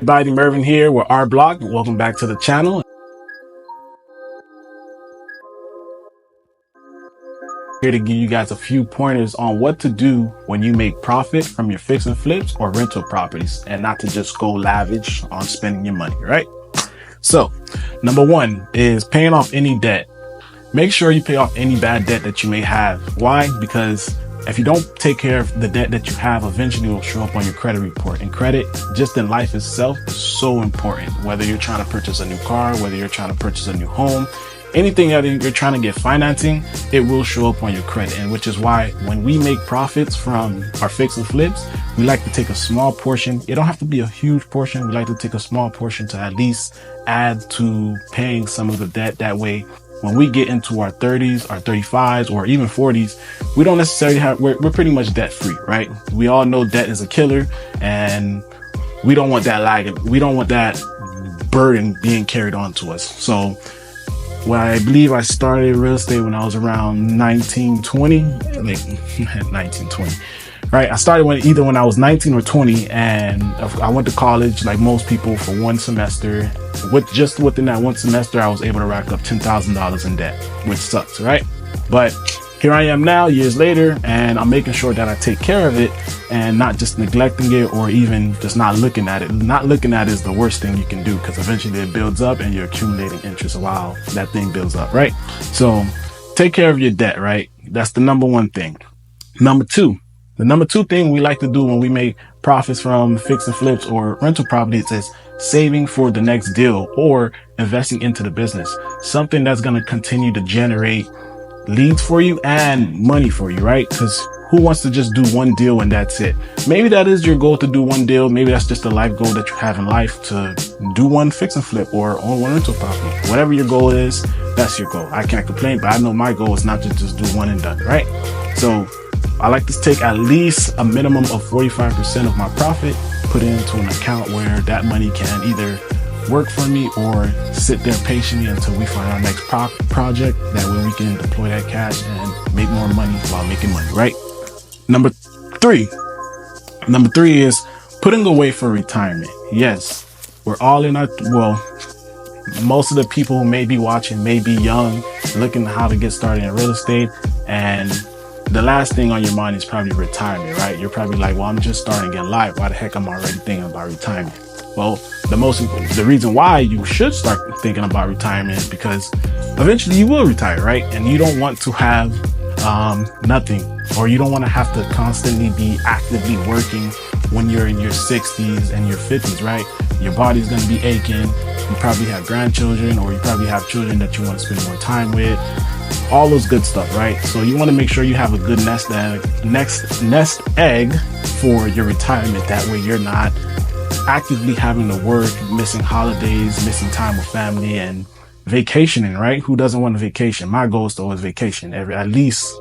Everybody, Mervin here with our blog. Welcome back to the channel. Here to give you guys a few pointers on what to do when you make profit from your fix and flips or rental properties, and not to just go lavish on spending your money, right? So, number one is paying off any debt. Make sure you pay off any bad debt that you may have. Why? Because if you don't take care of the debt that you have, eventually it will show up on your credit report. And credit, just in life itself, is so important. Whether you're trying to purchase a new car, whether you're trying to purchase a new home, anything that you're trying to get financing, it will show up on your credit. And which is why when we make profits from our fix and flips, we like to take a small portion. It don't have to be a huge portion. We like to take a small portion to at least add to paying some of the debt. That way, when we get into our 30s, our 35s, or even 40s, we don't necessarily we're pretty much debt free, right? We all know debt is a killer, and we don't want that we don't want that burden being carried on to us. So, well, I believe I started real estate when I was around 19, 20, like 19, 20. Right, I started when I was 19 or 20, and I went to college like most people for one semester. Within that one semester, I was able to rack up $10,000 in debt, which sucks, right? But here I am now, years later, and I'm making sure that I take care of it and not just neglecting it or even just not looking at it. Not looking at it is the worst thing you can do, because eventually it builds up and you're accumulating interest while that thing builds up, right? So take care of your debt, right? That's the number one thing. The number two thing we like to do when we make profits from fix and flips or rental properties is saving for the next deal or investing into the business. Something that's going to continue to generate leads for you and money for you, right? Because who wants to just do one deal and that's it? Maybe that is your goal, to do one deal. Maybe that's just a life goal that you have in life, to do one fix and flip or own one rental property. Whatever your goal is, that's your goal. I can't complain, but I know my goal is not to just do one and done, right? So I like to take at least a minimum of 45% of my profit, put it into an account where that money can either work for me or sit there patiently until we find our next project. That way we can deploy that cash and make more money while making money, right? Number three is putting away for retirement. Yes, we're all in most of the people who may be watching may be young, looking at how to get started in real estate, and the last thing on your mind is probably retirement, right? You're probably like, well, I'm just starting in life. Why the heck am I already thinking about retirement? Well, the reason why you should start thinking about retirement is because eventually you will retire, right? And you don't want to have nothing, or you don't want to have to constantly be actively working when you're in your 60s and your 50s, right? Your body's going to be aching. You probably have grandchildren, or you probably have children that you want to spend more time with. All those good stuff, right? So you want to make sure you have a good nest egg for your retirement. That way you're not actively having to work, missing holidays, missing time with family, and vacationing, right? Who doesn't want a vacation? My goal is to always vacation at least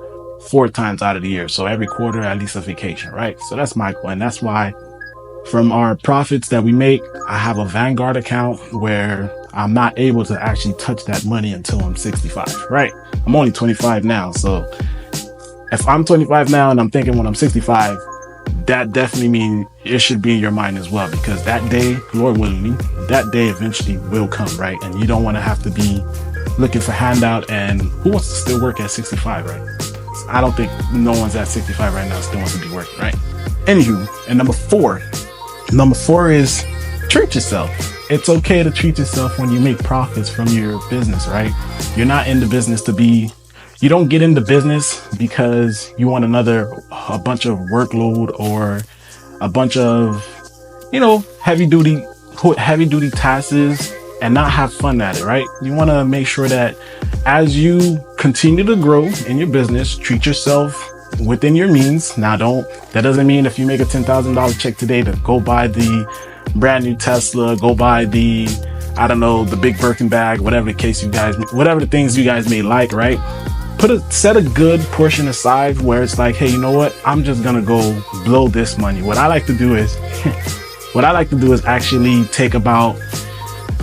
4 times out of the year. So every quarter, at least a vacation, right? So that's my goal. And that's why from our profits that we make, I have a Vanguard account where I'm not able to actually touch that money until I'm 65, right? I'm only 25 now. So if I'm 25 now and I'm thinking when I'm 65, that definitely means it should be in your mind as well, because that day, Lord willing, that day eventually will come, right? And you don't want to have to be looking for handout. And who wants to still work at 65, right? I don't think no one's at 65 right now still wants to be working, right? Anywho, and number four is treat yourself. It's okay to treat yourself when you make profits from your business, right? You're not in the business you don't get into business because you want a bunch of workload or a bunch of, heavy duty tasks and not have fun at it, right? You want to make sure that as you continue to grow in your business, treat yourself within your means. Now, that doesn't mean if you make a $10,000 check today to go buy the brand new Tesla, go buy the big Birkin bag, whatever the things you guys may like, right? Set a good portion aside where it's like, hey, you know what? I'm just gonna go blow this money. What I like to do is actually take about,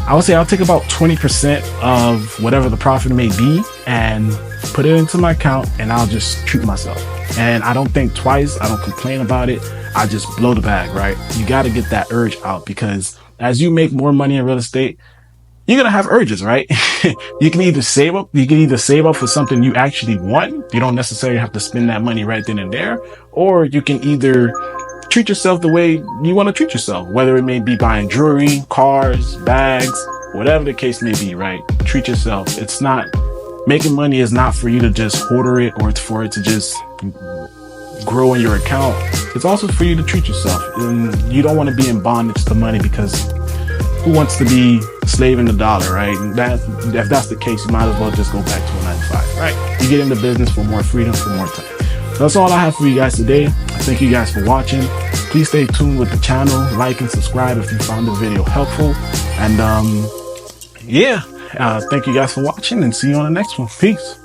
I'll take about 20% of whatever the profit may be and put it into my account, and I'll just treat myself. And I don't think twice. I don't complain about it. I just blow the bag, right? You got to get that urge out, because as you make more money in real estate, you're gonna have urges, right? You can either save up for something you actually want. You don't necessarily have to spend that money right then and there, or you can either treat yourself the way you want to treat yourself, whether it may be buying jewelry, cars, bags, whatever the case may be, right? Treat yourself. It's not, making money is not for you to just hoarder it or it's for it to just grow in your account. It's also for you to treat yourself. And you don't want to be in bondage to money, because who wants to be slaving the dollar, right? And if that's the case, you might as well just go back to a 9 to 5, right? You get into business for more freedom, for more time. That's all I have for you guys today. Thank you guys for watching. Please stay tuned with the channel, like and subscribe if you found the video helpful. And thank you guys for watching, and see you on the next one. Peace.